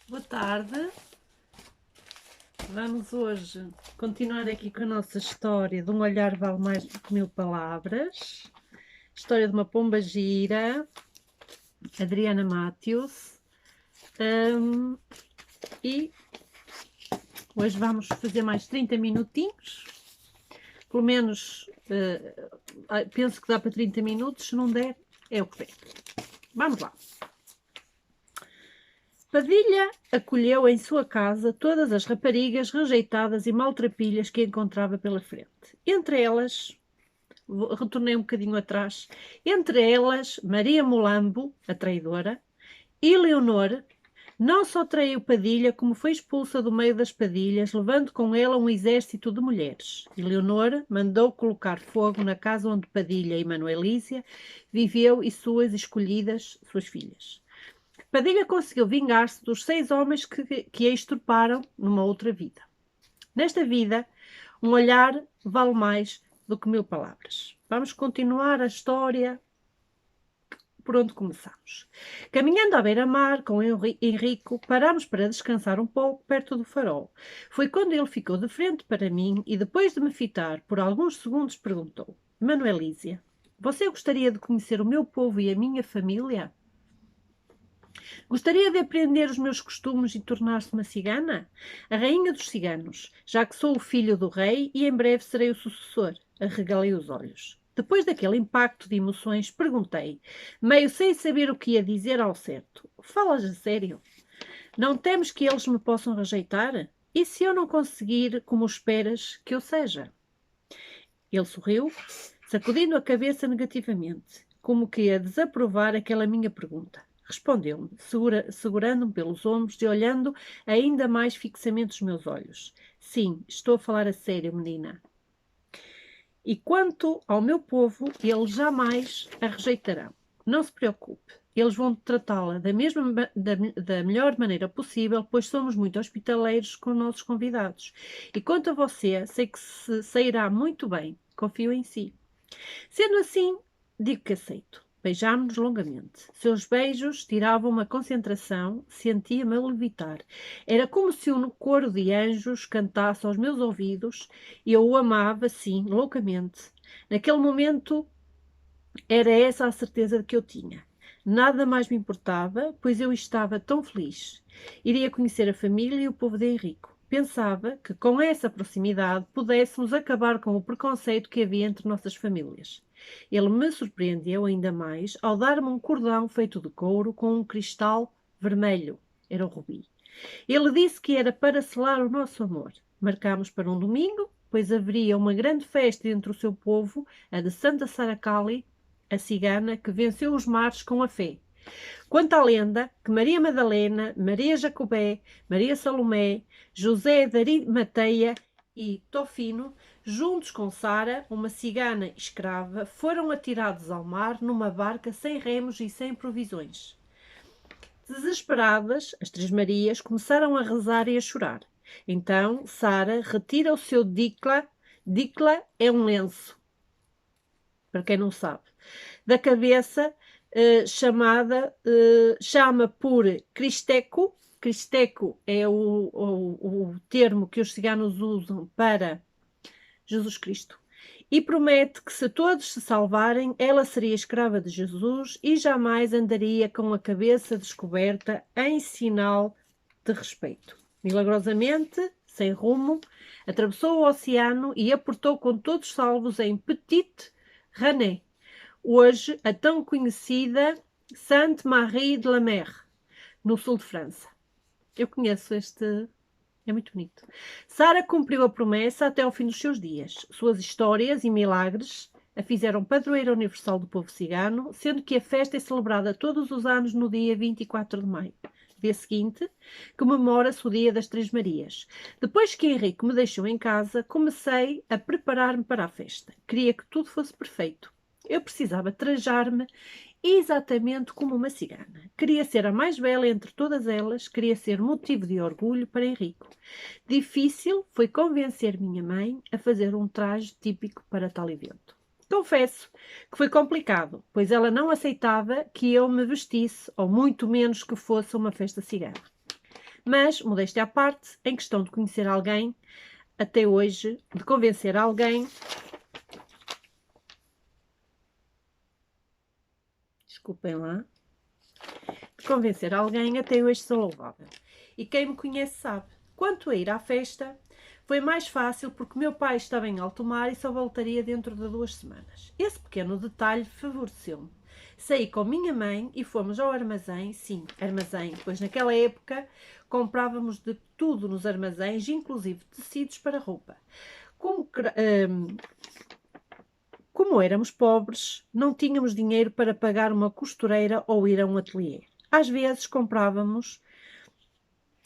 Boa tarde. Vamos hoje continuar aqui com a nossa história de um olhar vale mais do que mil palavras. História de uma pomba gira, Adriana Matheus. E hoje vamos fazer mais 30 minutinhos. Pelo menos penso que dá para 30 minutos. Se não der, é o que der. Vamos lá. Padilha acolheu em sua casa todas as raparigas rejeitadas e maltrapilhas que encontrava pela frente. Entre elas, retornei um bocadinho atrás, entre elas Maria Molambo, a traidora, e Leonor. Não só traiu Padilha, como foi expulsa do meio das Padilhas, levando com ela um exército de mulheres. E Leonor mandou colocar fogo na casa onde Padilha e Manuelísia viveu e suas escolhidas, suas filhas. Padilha conseguiu vingar-se dos 6 homens que a extirparam numa outra vida. Nesta vida, um olhar vale mais do que 1000 palavras. Vamos continuar a história por onde começamos. Caminhando à beira-mar com Henrico, paramos para descansar um pouco perto do farol. Foi quando ele ficou de frente para mim e, depois de me fitar por alguns segundos, perguntou: Manuelísia, você gostaria de conhecer o meu povo e a minha família? Gostaria de aprender os meus costumes e tornar-se uma cigana? A rainha dos ciganos, já que sou o filho do rei e em breve serei o sucessor. Arregalei os olhos. Depois daquele impacto de emoções, perguntei, meio sem saber o que ia dizer ao certo: falas a sério? Não temes que eles me possam rejeitar? E se eu não conseguir como esperas que eu seja? Ele sorriu, sacudindo a cabeça negativamente, como que a desaprovar aquela minha pergunta. Respondeu-me, segurando-me pelos ombros e olhando ainda mais fixamente os meus olhos. Sim, estou a falar a sério, menina. E quanto ao meu povo, eles jamais a rejeitarão. Não se preocupe, eles vão tratá-la da melhor maneira possível, pois somos muito hospitaleiros com nossos convidados. E quanto a você, sei que se sairá muito bem. Confio em si. Sendo assim, digo que aceito. Beijámos-nos longamente. Seus beijos tiravam-me a concentração, sentia-me a levitar. Era como se um coro de anjos cantasse aos meus ouvidos e eu o amava, sim, loucamente. Naquele momento, era essa a certeza que eu tinha. Nada mais me importava, pois eu estava tão feliz. Iria conhecer a família e o povo de Henrico. Pensava que com essa proximidade pudéssemos acabar com o preconceito que havia entre nossas famílias. Ele me surpreendeu ainda mais ao dar-me um cordão feito de couro com um cristal vermelho. Era o rubi. Ele disse que era para selar o nosso amor. Marcámos para um domingo, pois haveria uma grande festa entre o seu povo, a de Santa Saracali, a cigana que venceu os mares com a fé. Quanto à lenda, que Maria Madalena, Maria Jacobé, Maria Salomé, José de Arimateia e Tofino, juntos com Sara, uma cigana escrava, foram atirados ao mar numa barca sem remos e sem provisões. Desesperadas, as Três Marias começaram a rezar e a chorar. Então, Sara retira o seu dicla. Dicla é um lenço, para quem não sabe, da cabeça, chama por Cristeco. Cristeco é o termo que os ciganos usam para Jesus Cristo. E promete que se todos se salvarem, ela seria escrava de Jesus e jamais andaria com a cabeça descoberta em sinal de respeito. Milagrosamente, sem rumo, atravessou o oceano e aportou com todos salvos em Petite René, hoje a tão conhecida Sainte-Marie de la Mer, no sul de França. Eu conheço este... É muito bonito. Sara cumpriu a promessa até ao fim dos seus dias. Suas histórias e milagres a fizeram padroeira universal do povo cigano, sendo que a festa é celebrada todos os anos no dia 24 de maio. Dia seguinte, comemora-se o dia das Três Marias. Depois que Henrique me deixou em casa, comecei a preparar-me para a festa. Queria que tudo fosse perfeito. Eu precisava trajar-me exatamente como uma cigana. Queria ser a mais bela entre todas elas, queria ser motivo de orgulho para Henrico. Difícil foi convencer minha mãe a fazer um traje típico para tal evento. Confesso que foi complicado, pois ela não aceitava que eu me vestisse, ou muito menos que fosse uma festa cigana. Mas, modéstia à parte, em questão de conhecer alguém, até hoje, de convencer alguém, desculpem lá, de convencer alguém, até hoje sou louvável. E quem me conhece sabe. Quanto a ir à festa, foi mais fácil porque meu pai estava em alto mar e só voltaria dentro de 2 semanas. Esse pequeno detalhe favoreceu-me. Saí com minha mãe e fomos ao armazém, sim, armazém, pois naquela época comprávamos de tudo nos armazéns, inclusive tecidos para roupa. Como éramos pobres, não tínhamos dinheiro para pagar uma costureira ou ir a um ateliê. Às vezes comprávamos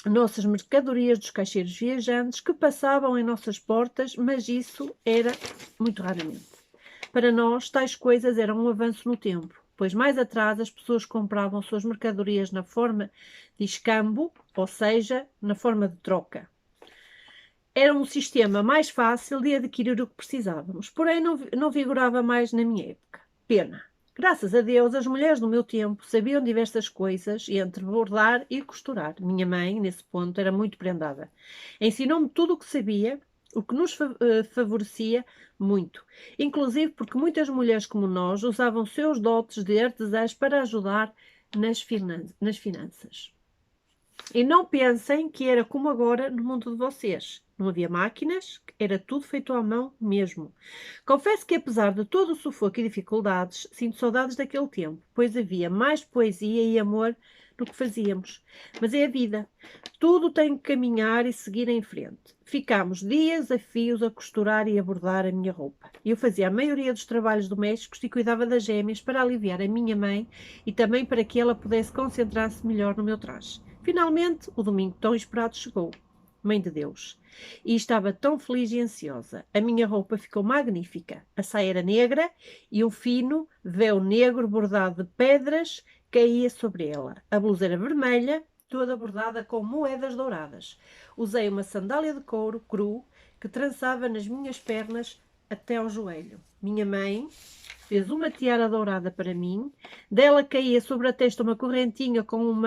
nossas mercadorias dos caixeiros viajantes que passavam em nossas portas, mas isso era muito raramente. Para nós, tais coisas eram um avanço no tempo, pois mais atrás as pessoas compravam suas mercadorias na forma de escambo, ou seja, na forma de troca. Era um sistema mais fácil de adquirir o que precisávamos, porém não vigorava mais na minha época. Pena. Graças a Deus, as mulheres do meu tempo sabiam diversas coisas entre bordar e costurar. Minha mãe, nesse ponto, era muito prendada. Ensinou-me tudo o que sabia, o que nos favorecia muito. Inclusive porque muitas mulheres como nós usavam seus dotes de artesãs para ajudar nas finanças. E não pensem que era como agora no mundo de vocês. Não havia máquinas, era tudo feito à mão mesmo. Confesso que apesar de todo o sufoco e dificuldades, sinto saudades daquele tempo, pois havia mais poesia e amor no que fazíamos. Mas é a vida. Tudo tem que caminhar e seguir em frente. Ficámos dias a fios a costurar e a bordar a minha roupa. Eu fazia a maioria dos trabalhos domésticos e cuidava das gêmeas para aliviar a minha mãe e também para que ela pudesse concentrar-se melhor no meu traje. Finalmente, o domingo tão esperado chegou. Mãe de Deus. E estava tão feliz e ansiosa. A minha roupa ficou magnífica. A saia era negra e um fino véu negro bordado de pedras caía sobre ela. A blusa era vermelha, toda bordada com moedas douradas. Usei uma sandália de couro cru que trançava nas minhas pernas até ao joelho. Minha mãe fez uma tiara dourada para mim, dela caía sobre a testa uma correntinha com um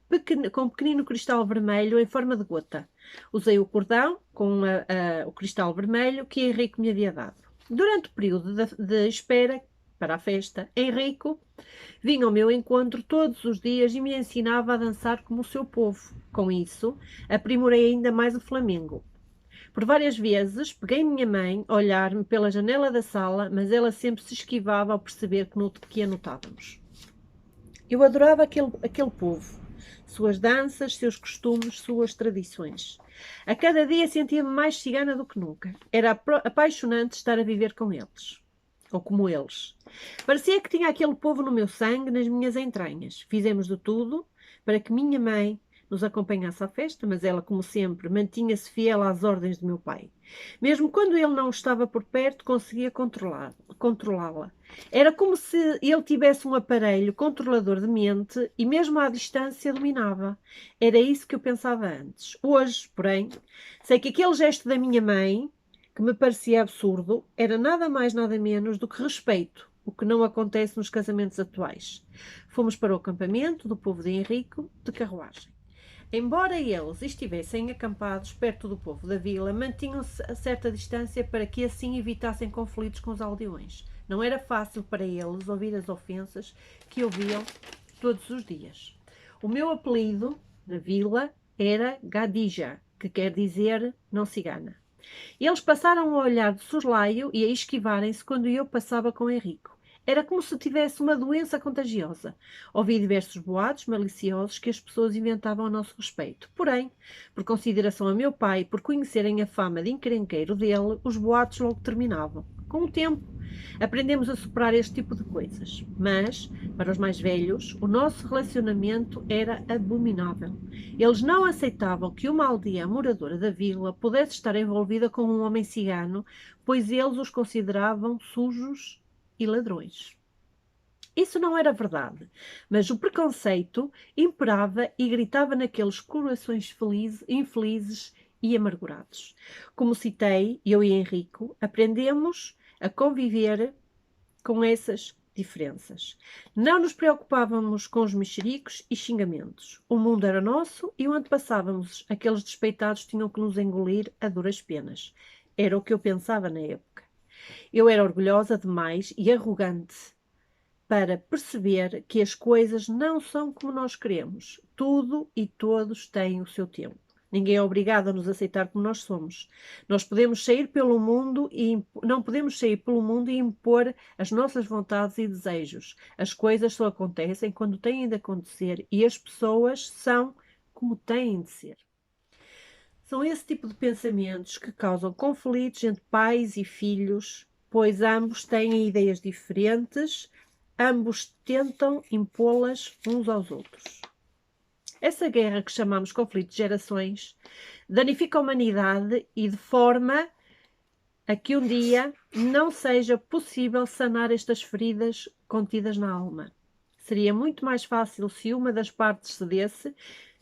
pequenino cristal vermelho em forma de gota. Usei o cordão com o cristal vermelho que Henrico me havia dado. Durante o período de espera para a festa, Henrico vinha ao meu encontro todos os dias e me ensinava a dançar como o seu povo. Com isso, aprimorei ainda mais o flamengo. Por várias vezes peguei minha mãe a olhar-me pela janela da sala, mas ela sempre se esquivava ao perceber que a notávamos. Eu adorava aquele povo, suas danças, seus costumes, suas tradições. A cada dia sentia-me mais cigana do que nunca. Era apaixonante estar a viver com eles. Ou como eles. Parecia que tinha aquele povo no meu sangue, nas minhas entranhas. Fizemos de tudo para que minha mãe nos acompanhasse à festa, mas ela, como sempre, mantinha-se fiel às ordens do meu pai. Mesmo quando ele não estava por perto, conseguia controlá-la. Era como se ele tivesse um aparelho controlador de mente e mesmo à distância dominava. Era isso que eu pensava antes. Hoje, porém, sei que aquele gesto da minha mãe, que me parecia absurdo, era nada mais nada menos do que respeito, o que não acontece nos casamentos atuais. Fomos para o acampamento do povo de Henrico de carruagem. Embora eles estivessem acampados perto do povo da vila, mantinham-se a certa distância para que assim evitassem conflitos com os aldeões. Não era fácil para eles ouvir as ofensas que ouviam todos os dias. O meu apelido na vila era Gadija, que quer dizer não cigana. Eles passaram a olhar de soslaio e a esquivarem-se quando eu passava com Henrico. Era como se tivesse uma doença contagiosa. Ouvi diversos boatos maliciosos que as pessoas inventavam a nosso respeito. Porém, por consideração a meu pai, por conhecerem a fama de encrenqueiro dele, os boatos logo terminavam. Com o tempo, aprendemos a superar este tipo de coisas. Mas, para os mais velhos, o nosso relacionamento era abominável. Eles não aceitavam que uma aldeia moradora da vila pudesse estar envolvida com um homem cigano, pois eles os consideravam sujos e ladrões. Isso não era verdade, mas o preconceito imperava e gritava naqueles corações infelizes e amargurados. Como citei, eu e Henrico aprendemos a conviver com essas diferenças. Não nos preocupávamos com os mexericos e xingamentos. O mundo era nosso e onde passávamos, aqueles despeitados tinham que nos engolir a duras penas. Era o que eu pensava na época. Eu era orgulhosa demais e arrogante para perceber que as coisas não são como nós queremos. Tudo e todos têm o seu tempo. Ninguém é obrigado a nos aceitar como nós somos. Nós podemos sair pelo mundo e não podemos sair pelo mundo e impor as nossas vontades e desejos. As coisas só acontecem quando têm de acontecer e as pessoas são como têm de ser. São esse tipo de pensamentos que causam conflitos entre pais e filhos, pois ambos têm ideias diferentes, ambos tentam impô-las uns aos outros. Essa guerra que chamamos conflito de gerações danifica a humanidade e de forma a que um dia não seja possível sanar estas feridas contidas na alma. Seria muito mais fácil se uma das partes cedesse,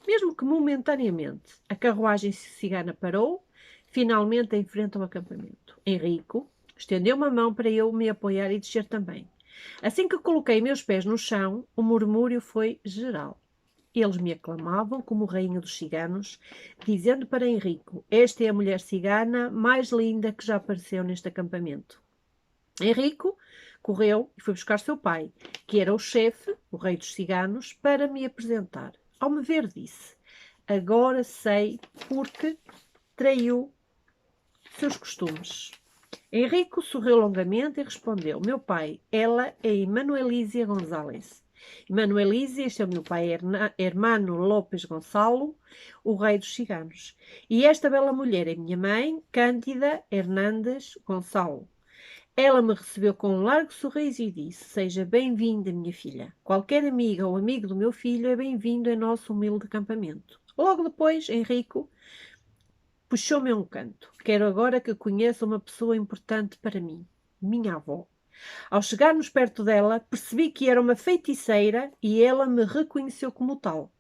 mesmo que momentaneamente. A carruagem cigana parou, finalmente em frente ao acampamento. Henrico estendeu uma mão para eu me apoiar e descer também. Assim que coloquei meus pés no chão, o murmúrio foi geral. Eles me aclamavam como rainha dos ciganos, dizendo para Henrico: esta é a mulher cigana mais linda que já apareceu neste acampamento. Henrico correu e foi buscar seu pai, que era o chefe, o rei dos ciganos, para me apresentar. Ao me ver, disse: agora sei porque traiu seus costumes. Henrico sorriu longamente e respondeu: meu pai, ela é Emanuelísia González. Emanuelísia, este é o meu pai, Hermano López Gonçalo, o rei dos ciganos. E esta bela mulher é minha mãe, Cândida Hernandes Gonçalo. Ela me recebeu com um largo sorriso e disse: seja bem-vinda, minha filha. Qualquer amiga ou amigo do meu filho é bem-vindo em nosso humilde acampamento. Logo depois, Henrico puxou-me a um canto. Quero agora que conheça uma pessoa importante para mim, minha avó. Ao chegarmos perto dela, percebi que era uma feiticeira e ela me reconheceu como tal.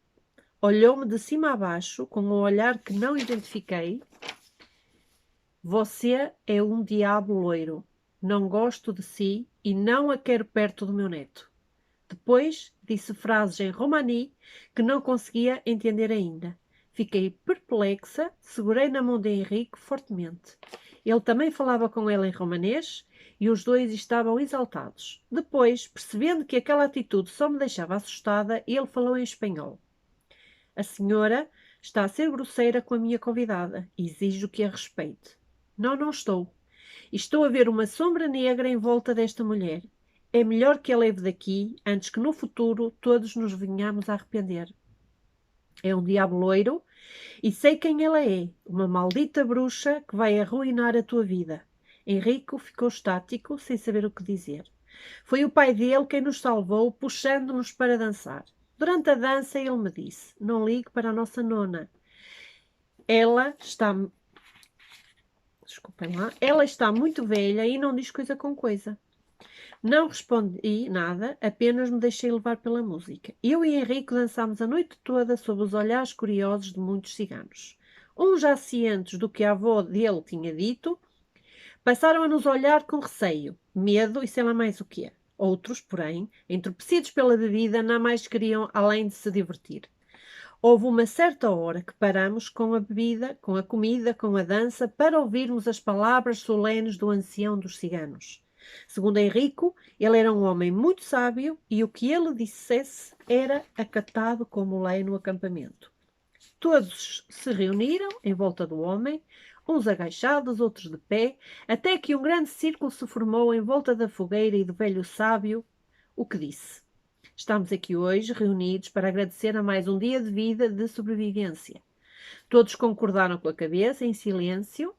Olhou-me de cima a baixo, com um olhar que não identifiquei. Você é um diabo loiro. Não gosto de si e não a quero perto do meu neto. Depois disse frases em romani que não conseguia entender ainda. Fiquei perplexa, segurei na mão de Henrique fortemente. Ele também falava com ela em romanês e os dois estavam exaltados. Depois, percebendo que aquela atitude só me deixava assustada, ele falou em espanhol. A senhora está a ser grosseira com a minha convidada. Exijo que a respeite. Não, não estou. Estou a ver uma sombra negra em volta desta mulher. É melhor que a leve daqui, antes que no futuro todos nos venhamos a arrepender. É um diabo loiro e sei quem ela é, uma maldita bruxa que vai arruinar a tua vida. Henrico ficou estático, sem saber o que dizer. Foi o pai dele quem nos salvou, puxando-nos para dançar. Durante a dança ele me disse: não ligue para a nossa nona. Ela está... Desculpem lá. Ela está muito velha e não diz coisa com coisa. Não respondi nada, apenas me deixei levar pela música. Eu e Henrique dançámos a noite toda sob os olhares curiosos de muitos ciganos. Uns já cientes do que a avó dele tinha dito, passaram a nos olhar com receio, medo e sei lá mais o quê. Outros, porém, entorpecidos pela bebida, não mais queriam além de se divertir. Houve uma certa hora que paramos com a bebida, com a comida, com a dança, para ouvirmos as palavras solenes do ancião dos ciganos. Segundo Henrico, ele era um homem muito sábio e o que ele dissesse era acatado como lei no acampamento. Todos se reuniram em volta do homem, uns agachados, outros de pé, até que um grande círculo se formou em volta da fogueira e do velho sábio, o que disse: estamos aqui hoje reunidos para agradecer a mais um dia de vida de sobrevivência. Todos concordaram com a cabeça, em silêncio,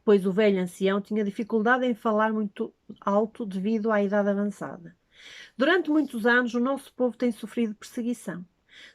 pois o velho ancião tinha dificuldade em falar muito alto devido à idade avançada. Durante muitos anos, o nosso povo tem sofrido perseguição.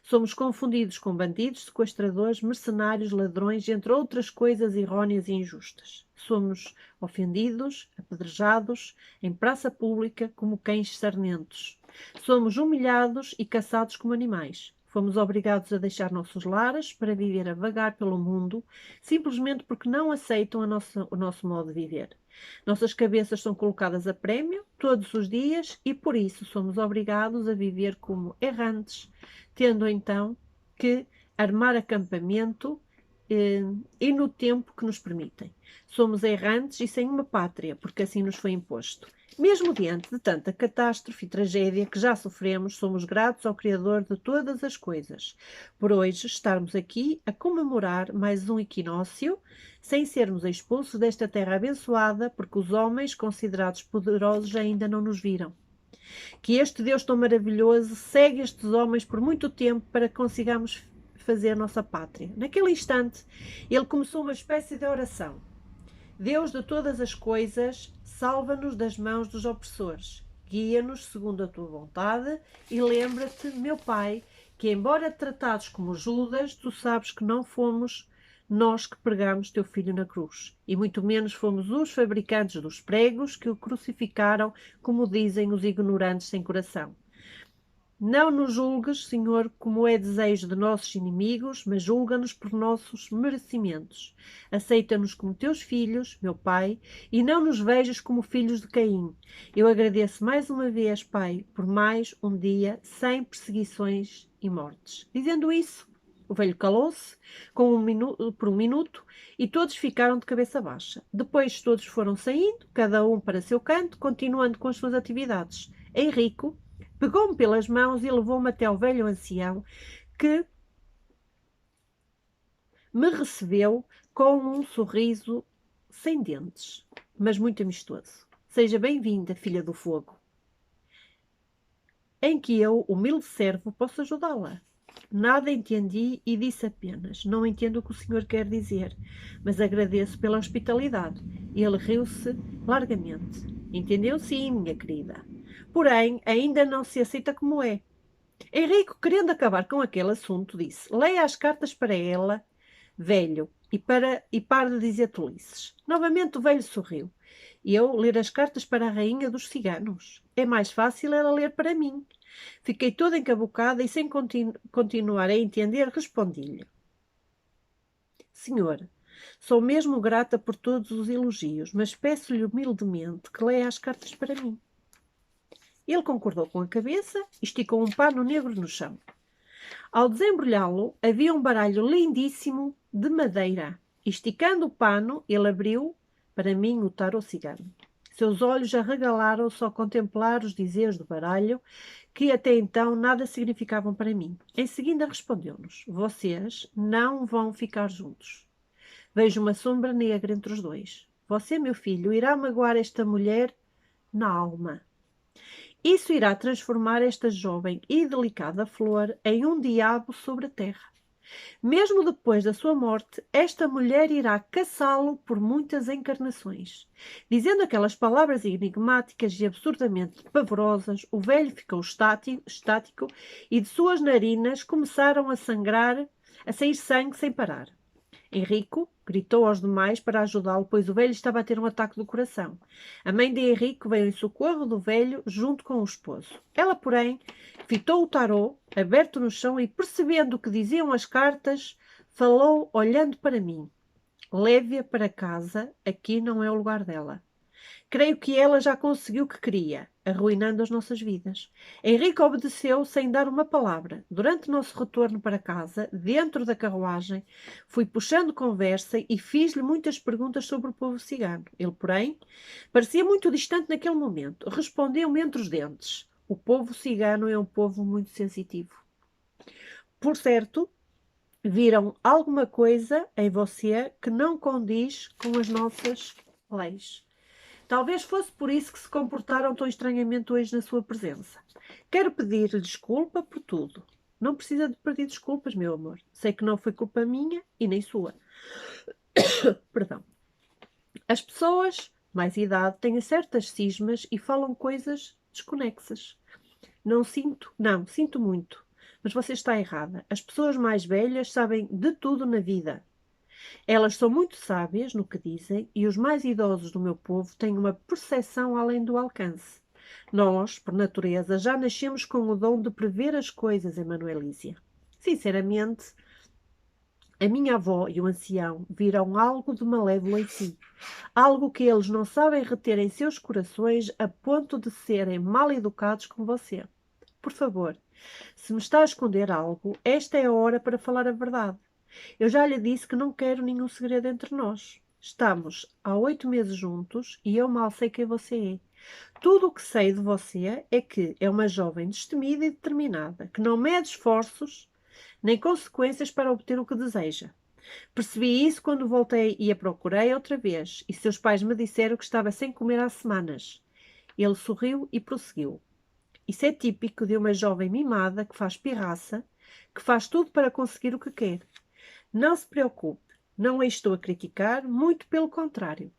Somos confundidos com bandidos, sequestradores, mercenários, ladrões, entre outras coisas erróneas e injustas. Somos ofendidos, apedrejados, em praça pública como cães sarmentos. Somos humilhados e caçados como animais. Fomos obrigados a deixar nossos lares para viver a vagar pelo mundo, simplesmente porque não aceitam o nosso modo de viver. Nossas cabeças são colocadas a prémio todos os dias e por isso somos obrigados a viver como errantes, tendo então que armar acampamento e no tempo que nos permitem. Somos errantes e sem uma pátria, porque assim nos foi imposto. Mesmo diante de tanta catástrofe e tragédia que já sofremos, somos gratos ao Criador de todas as coisas, por hoje estarmos aqui a comemorar mais um equinócio, sem sermos expulsos desta terra abençoada, porque os homens considerados poderosos ainda não nos viram. Que este Deus tão maravilhoso segue estes homens por muito tempo para que consigamos fazer a nossa pátria. Naquele instante, ele começou uma espécie de oração. Deus de todas as coisas, salva-nos das mãos dos opressores, guia-nos segundo a tua vontade e lembra-te, meu Pai, que embora tratados como Judas, tu sabes que não fomos nós que pregamos teu filho na cruz, e muito menos fomos os fabricantes dos pregos que o crucificaram, como dizem os ignorantes sem coração. Não nos julgues, Senhor, como é desejo de nossos inimigos, mas julga-nos por nossos merecimentos. Aceita-nos como teus filhos, meu Pai, e não nos vejas como filhos de Caim. Eu agradeço mais uma vez, Pai, por mais um dia sem perseguições e mortes. Dizendo isso, o velho calou-se por um minuto e todos ficaram de cabeça baixa. Depois todos foram saindo, cada um para seu canto, continuando com as suas atividades. Henrico pegou-me pelas mãos e levou-me até ao velho ancião, que me recebeu com um sorriso sem dentes, mas muito amistoso. Seja bem-vinda, filha do fogo, em que eu, humilde servo, posso ajudá-la. Nada entendi e disse apenas: não entendo o que o senhor quer dizer, mas agradeço pela hospitalidade. Ele riu-se largamente. Entendeu sim, minha querida. Porém, ainda não se aceita como é. Henrico, querendo acabar com aquele assunto, disse: leia as cartas para ela, velho, e pare de dizer tolices. Novamente o velho sorriu. Eu ler as cartas para a rainha dos ciganos. É mais fácil ela ler para mim. Fiquei toda encabucada e, sem continuar a entender, respondi-lhe: Senhor, sou mesmo grata por todos os elogios, mas peço-lhe humildemente que leia as cartas para mim. Ele concordou com a cabeça e esticou um pano negro no chão. Ao desembrulhá-lo, havia um baralho lindíssimo de madeira. Esticando o pano, ele abriu para mim o tarô cigano. Seus olhos arregalaram-se ao contemplar os dizeres do baralho, que até então nada significavam para mim. Em seguida respondeu-nos: vocês não vão ficar juntos. Vejo uma sombra negra entre os dois. Você, meu filho, irá magoar esta mulher na alma. Isso irá transformar esta jovem e delicada flor em um diabo sobre a terra. Mesmo depois da sua morte, esta mulher irá caçá-lo por muitas encarnações. Dizendo aquelas palavras enigmáticas e absurdamente pavorosas, o velho ficou estático e de suas narinas começaram a sair sangue sem parar. Henrico gritou aos demais para ajudá-lo, pois o velho estava a ter um ataque do coração. A mãe de Henrico veio em socorro do velho junto com o esposo. Ela, porém, fitou o tarô, aberto no chão, e, percebendo o que diziam as cartas, falou olhando para mim. Leve-a para casa, aqui não é o lugar dela. Creio que ela já conseguiu o que queria, arruinando as nossas vidas. Henrique obedeceu sem dar uma palavra. Durante o nosso retorno para casa, dentro da carruagem, fui puxando conversa e fiz-lhe muitas perguntas sobre o povo cigano. Ele, porém, parecia muito distante naquele momento. Respondeu-me entre os dentes: o povo cigano é um povo muito sensitivo. Por certo, viram alguma coisa em você que não condiz com as nossas leis. Talvez fosse por isso que se comportaram tão estranhamente hoje na sua presença. Quero pedir-lhe desculpa por tudo. Não precisa de pedir desculpas, meu amor. Sei que não foi culpa minha e nem sua. Perdão. As pessoas, mais idade, têm certas cismas e falam coisas desconexas. Sinto muito. Mas você está errada. As pessoas mais velhas sabem de tudo na vida. Elas são muito sábias no que dizem e os mais idosos do meu povo têm uma percepção além do alcance. Nós, por natureza, já nascemos com o dom de prever as coisas, Emanuelísia. Sinceramente, a minha avó e o ancião viram algo de malévolo em si, algo que eles não sabem reter em seus corações a ponto de serem mal educados com você. Por favor, se me está a esconder algo, esta é a hora para falar a verdade. Eu já lhe disse que não quero nenhum segredo entre nós. Estamos há 8 meses juntos e eu mal sei quem você é. Tudo o que sei de você é que é uma jovem destemida e determinada, que não mede esforços nem consequências para obter o que deseja. Percebi isso quando voltei e a procurei outra vez, e seus pais me disseram que estava sem comer há semanas. Ele sorriu e prosseguiu. Isso é típico de uma jovem mimada que faz pirraça, que faz tudo para conseguir o que quer. Não se preocupe, não a estou a criticar, muito pelo contrário.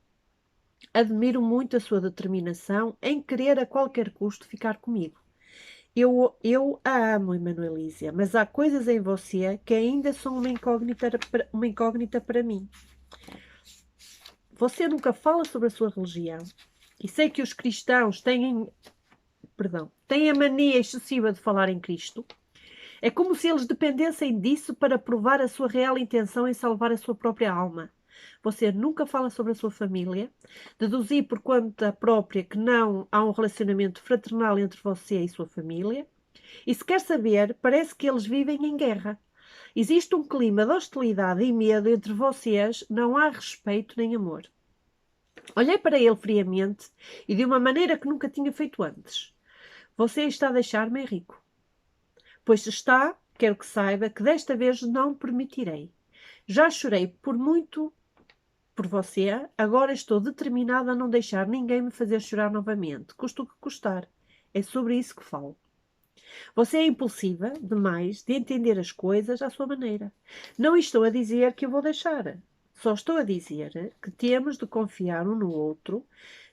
Admiro muito a sua determinação em querer a qualquer custo ficar comigo. Eu a amo, Emanuelísia, mas há coisas em você que ainda são uma incógnita para mim. Você nunca fala sobre a sua religião. E sei que os cristãos têm a mania excessiva de falar em Cristo. É como se eles dependessem disso para provar a sua real intenção em salvar a sua própria alma. Você nunca fala sobre a sua família. Deduzi por conta própria que não há um relacionamento fraternal entre você e sua família. E se quer saber, parece que eles vivem em guerra. Existe um clima de hostilidade e medo entre vocês, não há respeito nem amor. Olhei para ele friamente e de uma maneira que nunca tinha feito antes. Você está a deixar-me rico. Pois está, quero que saiba que desta vez não permitirei. Já chorei por muito por você, agora estou determinada a não deixar ninguém me fazer chorar novamente, custe o que custar. É sobre isso que falo. Você é impulsiva demais de entender as coisas à sua maneira. Não estou a dizer que eu vou deixar. Só estou a dizer que temos de confiar um no outro,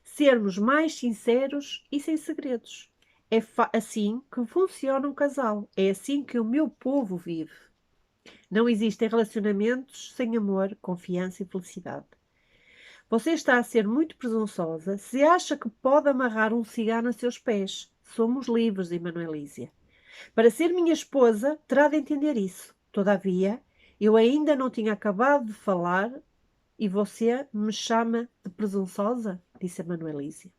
sermos mais sinceros e sem segredos. É assim que funciona um casal. É assim que o meu povo vive. Não existem relacionamentos sem amor, confiança e felicidade. Você está a ser muito presunçosa se acha que pode amarrar um cigarro a seus pés. Somos livres, Emanuelísia. Para ser minha esposa, terá de entender isso. Todavia, eu ainda não tinha acabado de falar e você me chama de presunçosa? Disse a Manuelísia.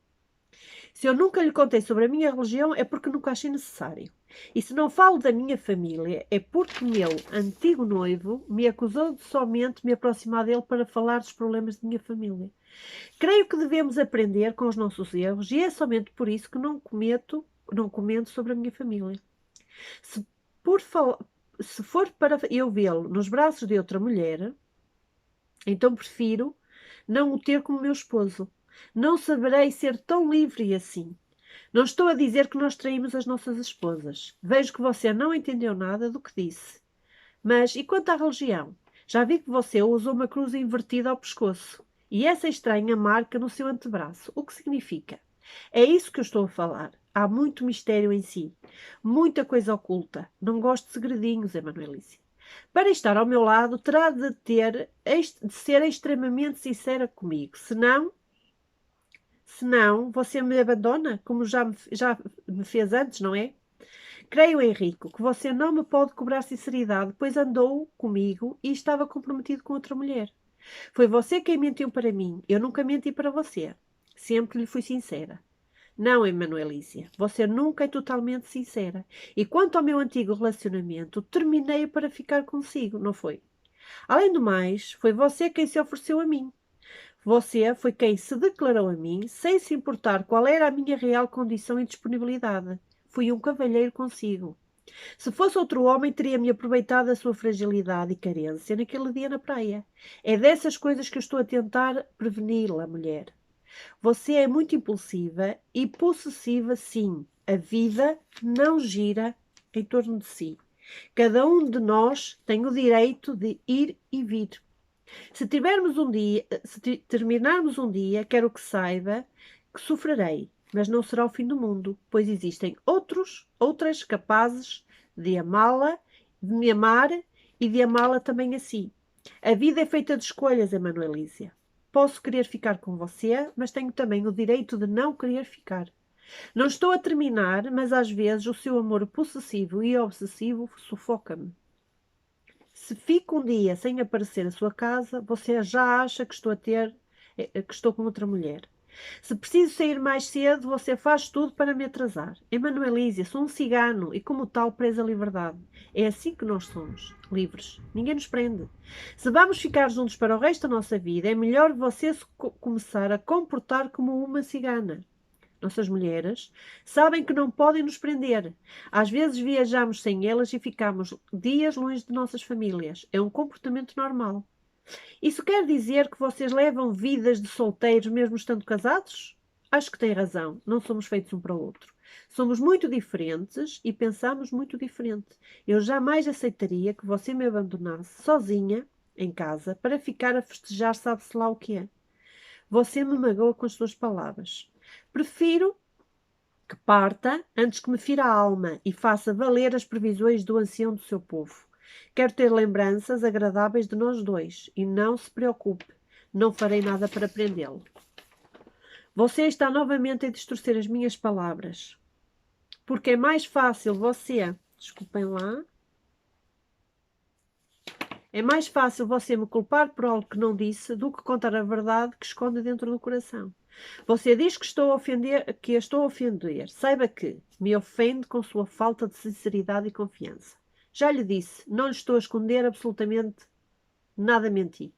Se eu nunca lhe contei sobre a minha religião é porque nunca achei necessário. E se não falo da minha família é porque meu antigo noivo me acusou de somente me aproximar dele para falar dos problemas de minha família. Creio que devemos aprender com os nossos erros e é somente por isso que não comento sobre a minha família. Se, por fal- Se for para eu vê-lo nos braços de outra mulher, então prefiro não o ter como meu esposo. Não saberei ser tão livre assim. Não estou a dizer que nós traímos as nossas esposas. Vejo que você não entendeu nada do que disse. Mas, e quanto à religião? Já vi que você usou uma cruz invertida ao pescoço. E essa estranha marca no seu antebraço. O que significa? É isso que eu estou a falar. Há muito mistério em si. Muita coisa oculta. Não gosto de segredinhos, Emanuelícia. Para estar ao meu lado, terá de ser extremamente sincera comigo. Senão, você me abandona, como já me fez antes, não é? Creio, Henrico, que você não me pode cobrar sinceridade, pois andou comigo e estava comprometido com outra mulher. Foi você quem mentiu para mim. Eu nunca menti para você. Sempre lhe fui sincera. Não, Emanuelícia, você nunca é totalmente sincera. E quanto ao meu antigo relacionamento, terminei para ficar consigo, não foi? Além do mais, foi você quem se ofereceu a mim. Você foi quem se declarou a mim, sem se importar qual era a minha real condição e disponibilidade. Fui um cavalheiro consigo. Se fosse outro homem, teria-me aproveitado da sua fragilidade e carência naquele dia na praia. É dessas coisas que eu estou a tentar preveni-la, mulher. Você é muito impulsiva e possessiva, sim. A vida não gira em torno de si. Cada um de nós tem o direito de ir e vir. Se terminarmos um dia, quero que saiba que sofrerei, mas não será o fim do mundo, pois existem outras capazes de amá-la, de me amar e de amá-la também a si. A vida é feita de escolhas, Emanuelísia. Posso querer ficar com você, mas tenho também o direito de não querer ficar. Não estou a terminar, mas às vezes o seu amor possessivo e obsessivo sufoca-me. Se fico um dia sem aparecer à sua casa, você já acha que estou com outra mulher. Se preciso sair mais cedo, você faz tudo para me atrasar. Emanuelísia, sou um cigano e, como tal, preso à liberdade. É assim que nós somos, livres. Ninguém nos prende. Se vamos ficar juntos para o resto da nossa vida, é melhor você começar a comportar como uma cigana. Nossas mulheres sabem que não podem nos prender. Às vezes viajamos sem elas e ficamos dias longe de nossas famílias. É um comportamento normal. Isso quer dizer que vocês levam vidas de solteiros mesmo estando casados? Acho que tem razão. Não somos feitos um para o outro. Somos muito diferentes e pensamos muito diferente. Eu jamais aceitaria que você me abandonasse sozinha em casa para ficar a festejar sabe-se lá o que é. Você me magoa com as suas palavras. Prefiro que parta antes que me fira a alma e faça valer as previsões do ancião do seu povo. Quero ter lembranças agradáveis de nós dois e não se preocupe, não farei nada para prendê-lo. Você está novamente a distorcer as minhas palavras, porque é mais fácil desculpem lá, é mais fácil você me culpar por algo que não disse do que contar a verdade que esconde dentro do coração. Você diz que que a estou a ofender. Saiba que me ofende com sua falta de sinceridade e confiança. Já lhe disse, não lhe estou a esconder absolutamente nada, menti.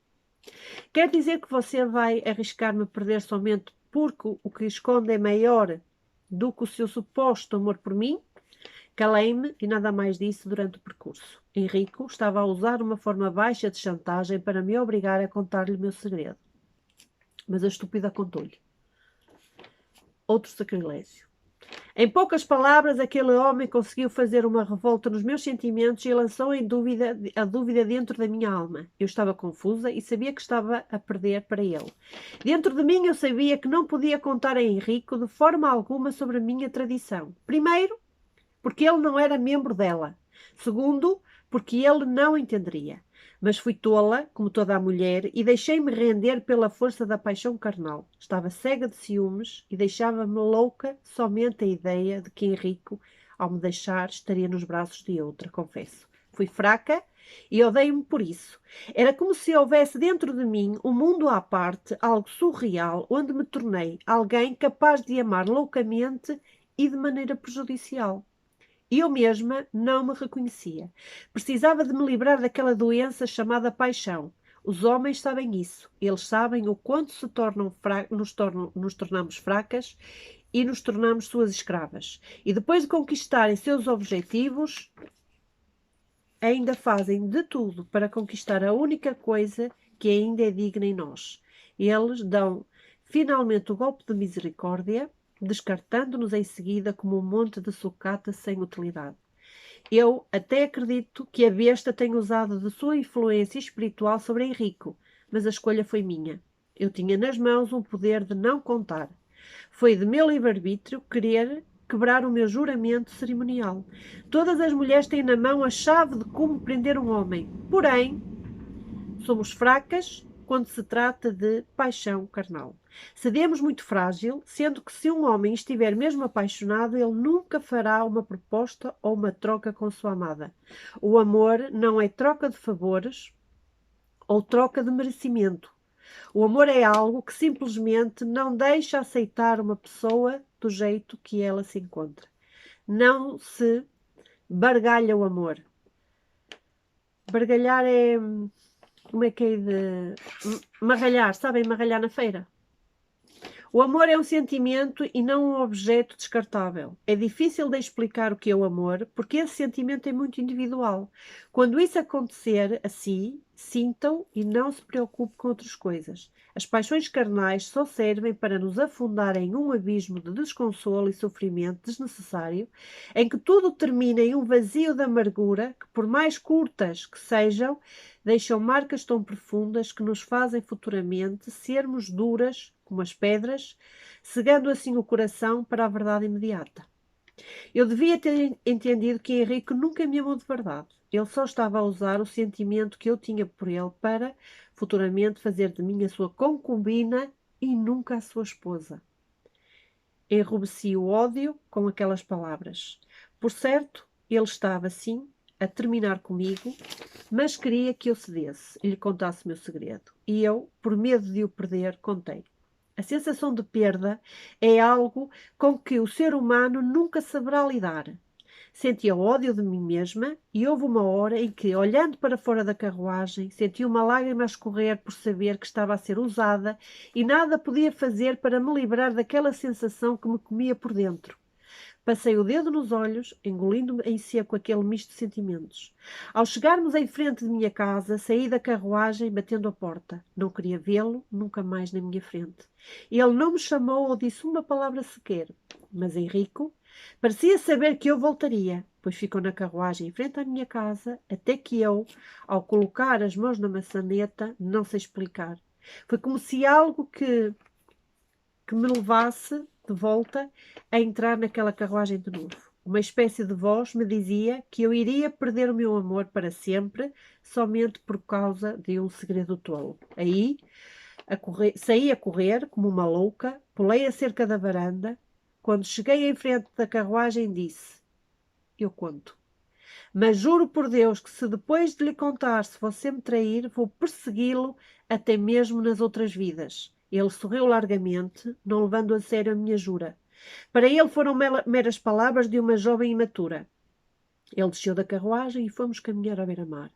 Quer dizer que você vai arriscar-me a perder somente porque o que esconde é maior do que o seu suposto amor por mim? Calei-me e nada mais disse durante o percurso. Henrico estava a usar uma forma baixa de chantagem para me obrigar a contar-lhe o meu segredo. Mas a estúpida contou-lhe. Outro sacrilégio. Em poucas palavras, aquele homem conseguiu fazer uma revolta nos meus sentimentos e lançou a dúvida dentro da minha alma. Eu estava confusa e sabia que estava a perder para ele. Dentro de mim eu sabia que não podia contar a Henrico de forma alguma sobre a minha tradição. Primeiro, porque ele não era membro dela. Segundo, porque ele não entenderia. Mas fui tola, como toda a mulher, e deixei-me render pela força da paixão carnal. Estava cega de ciúmes e deixava-me louca somente a ideia de que Henrico, ao me deixar, estaria nos braços de outra, confesso. Fui fraca e odeio-me por isso. Era como se houvesse dentro de mim um mundo à parte, algo surreal, onde me tornei alguém capaz de amar loucamente e de maneira prejudicial. Eu mesma não me reconhecia. Precisava de me livrar daquela doença chamada paixão. Os homens sabem isso. Eles sabem o quanto nos tornamos fracas e nos tornamos suas escravas. E depois de conquistarem seus objetivos, ainda fazem de tudo para conquistar a única coisa que ainda é digna em nós. Eles dão finalmente o golpe de misericórdia, descartando-nos em seguida como um monte de sucata sem utilidade. Eu até acredito que a besta tenha usado de sua influência espiritual sobre Henrico, mas a escolha foi minha. Eu tinha nas mãos um poder de não contar. Foi de meu livre-arbítrio querer quebrar o meu juramento cerimonial. Todas as mulheres têm na mão a chave de como prender um homem. Porém, somos fracas quando se trata de paixão carnal. Cedemos muito frágil, sendo que se um homem estiver mesmo apaixonado, ele nunca fará uma proposta ou uma troca com sua amada. O amor não é troca de favores ou troca de merecimento. O amor é algo que simplesmente não deixa aceitar uma pessoa do jeito que ela se encontra. Não se bargalha o amor. Bargalhar é... Como é que é de... Marralhar, sabem marralhar na feira? O amor é um sentimento e não um objeto descartável. É difícil de explicar o que é o amor, porque esse sentimento é muito individual. Quando isso acontecer assim, sintam e não se preocupe com outras coisas. As paixões carnais só servem para nos afundar em um abismo de desconsolo e sofrimento desnecessário, em que tudo termina em um vazio de amargura que, por mais curtas que sejam, deixam marcas tão profundas que nos fazem futuramente sermos duras como as pedras, cegando assim o coração para a verdade imediata. Eu devia ter entendido que Henrique nunca me amou de verdade. Ele só estava a usar o sentimento que eu tinha por ele para, futuramente, fazer de mim a sua concubina e nunca a sua esposa. Enrubesci o ódio com aquelas palavras. Por certo, ele estava, sim, a terminar comigo, mas queria que eu cedesse e lhe contasse o meu segredo. E eu, por medo de o perder, contei. A sensação de perda é algo com que o ser humano nunca saberá lidar. Sentia ódio de mim mesma e houve uma hora em que, olhando para fora da carruagem, senti uma lágrima a escorrer por saber que estava a ser usada e nada podia fazer para me livrar daquela sensação que me comia por dentro. Passei o dedo nos olhos, engolindo em seco aquele misto de sentimentos. Ao chegarmos em frente de minha casa, saí da carruagem batendo a porta. Não queria vê-lo nunca mais na minha frente. Ele não me chamou ou disse uma palavra sequer. Mas Henrico parecia saber que eu voltaria, pois ficou na carruagem em frente à minha casa, até que eu, ao colocar as mãos na maçaneta, não sei explicar. Foi como se algo que me levasse de volta a entrar naquela carruagem de novo. Uma espécie de voz me dizia que eu iria perder o meu amor para sempre, somente por causa de um segredo tolo. Aí, saí a correr, como uma louca, pulei a cerca da varanda. Quando cheguei em frente da carruagem, disse: eu conto. Mas juro por Deus que se depois de lhe contar, se você me trair, vou persegui-lo até mesmo nas outras vidas. Ele sorriu largamente, não levando a sério a minha jura. Para ele foram meras palavras de uma jovem imatura. Ele desceu da carruagem e fomos caminhar à beira-mar.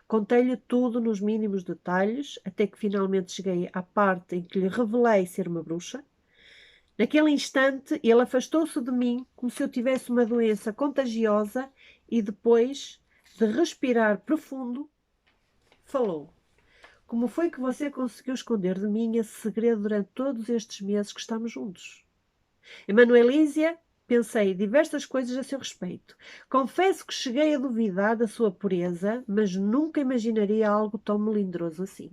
Contei-lhe tudo nos mínimos detalhes, até que finalmente cheguei à parte em que lhe revelei ser uma bruxa. Naquele instante, ele afastou-se de mim como se eu tivesse uma doença contagiosa e depois de respirar profundo, falou. Como foi que você conseguiu esconder de mim esse segredo durante todos estes meses que estamos juntos? Emanuelísia, pensei diversas coisas a seu respeito. Confesso que cheguei a duvidar da sua pureza, mas nunca imaginaria algo tão melindroso assim.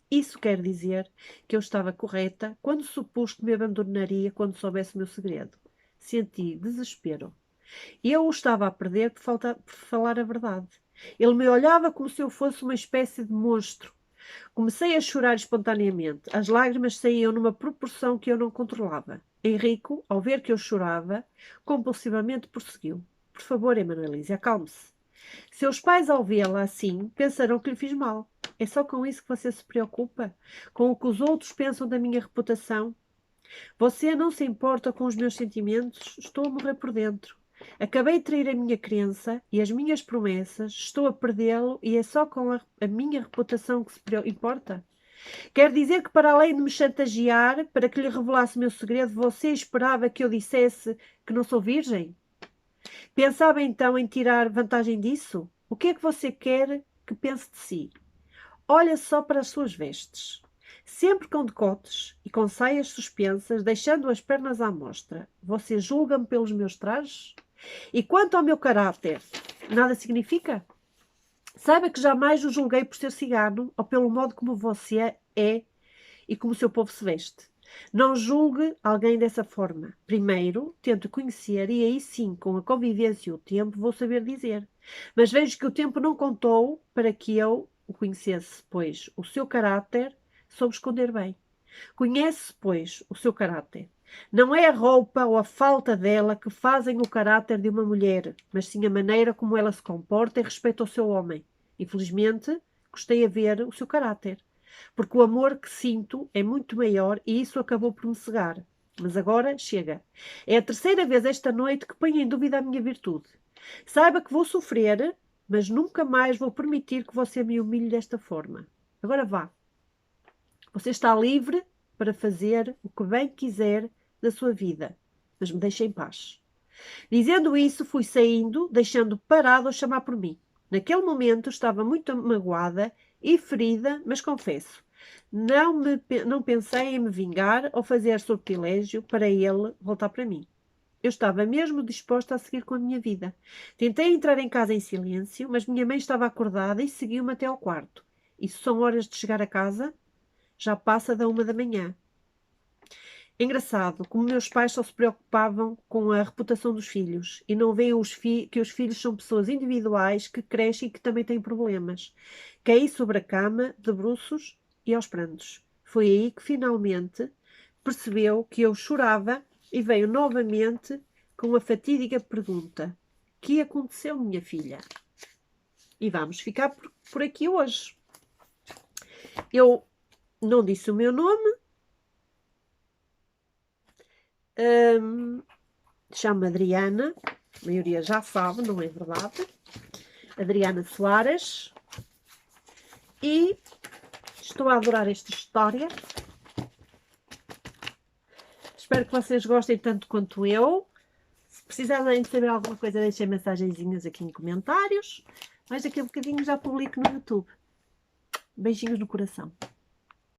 Isso quer dizer que eu estava correta quando supus que me abandonaria quando soubesse o meu segredo. Senti desespero. Eu o estava a perder por falar a verdade. Ele me olhava como se eu fosse uma espécie de monstro. Comecei a chorar espontaneamente. As lágrimas saíam numa proporção que eu não controlava. Henrico, ao ver que eu chorava, compulsivamente prosseguiu. Por favor, Emanuelise, acalme-se. Seus pais, ao vê-la assim, pensarão que lhe fiz mal. É só com isso que você se preocupa? Com o que os outros pensam da minha reputação? Você não se importa com os meus sentimentos? Estou a morrer por dentro. Acabei de trair a minha crença e as minhas promessas. Estou a perdê-lo e é só com a minha reputação que se importa? Quer dizer que, para além de me chantagear para que lhe revelasse o meu segredo, você esperava que eu dissesse que não sou virgem? Pensava então em tirar vantagem disso? O que é que você quer que pense de si? Olha só para as suas vestes. Sempre com decotes e com saias suspensas, deixando as pernas à mostra. Você julga-me pelos meus trajes? E quanto ao meu caráter, nada significa? Saiba que jamais o julguei por ser cigano ou pelo modo como você é e como o seu povo se veste. Não julgue alguém dessa forma. Primeiro, tente conhecer e aí sim, com a convivência e o tempo, vou saber dizer. Mas vejo que o tempo não contou para que eu o conhecesse, pois o seu caráter soube esconder bem. Conhece, pois, o seu caráter. Não é a roupa ou a falta dela que fazem o caráter de uma mulher, mas sim a maneira como ela se comporta em respeito ao seu homem. Infelizmente, gostei a ver o seu caráter, porque o amor que sinto é muito maior e isso acabou por me cegar. Mas agora chega. É a terceira vez esta noite que ponho em dúvida a minha virtude. Saiba que vou sofrer, mas nunca mais vou permitir que você me humilhe desta forma. Agora vá. Você está livre para fazer o que bem quiser da sua vida, mas me deixe em paz. Dizendo isso, fui saindo, deixando parado a chamar por mim. Naquele momento estava muito magoada e ferida, mas confesso, não pensei em me vingar ou fazer sortilégio para ele voltar para mim. Eu estava mesmo disposta a seguir com a minha vida. Tentei entrar em casa em silêncio, mas minha mãe estava acordada e seguiu-me até ao quarto. Isso são horas de chegar a casa? Já passa da 1 da manhã. Engraçado, como meus pais só se preocupavam com a reputação dos filhos e não veem que os filhos são pessoas individuais que crescem e que também têm problemas. Caí sobre a cama, de bruços e aos prantos. Foi aí que finalmente percebeu que eu chorava e veio novamente com a fatídica pergunta: que aconteceu, minha filha? E vamos ficar por aqui hoje. Eu não disse o meu nome. Chamo-me Adriana. A maioria já sabe, não é verdade? Adriana Soares. E estou a adorar esta história. Espero que vocês gostem tanto quanto eu. Se precisarem de saber alguma coisa, deixem mensagenzinhas aqui em comentários. Mais daqui a bocadinho já publico no YouTube. Beijinhos no coração.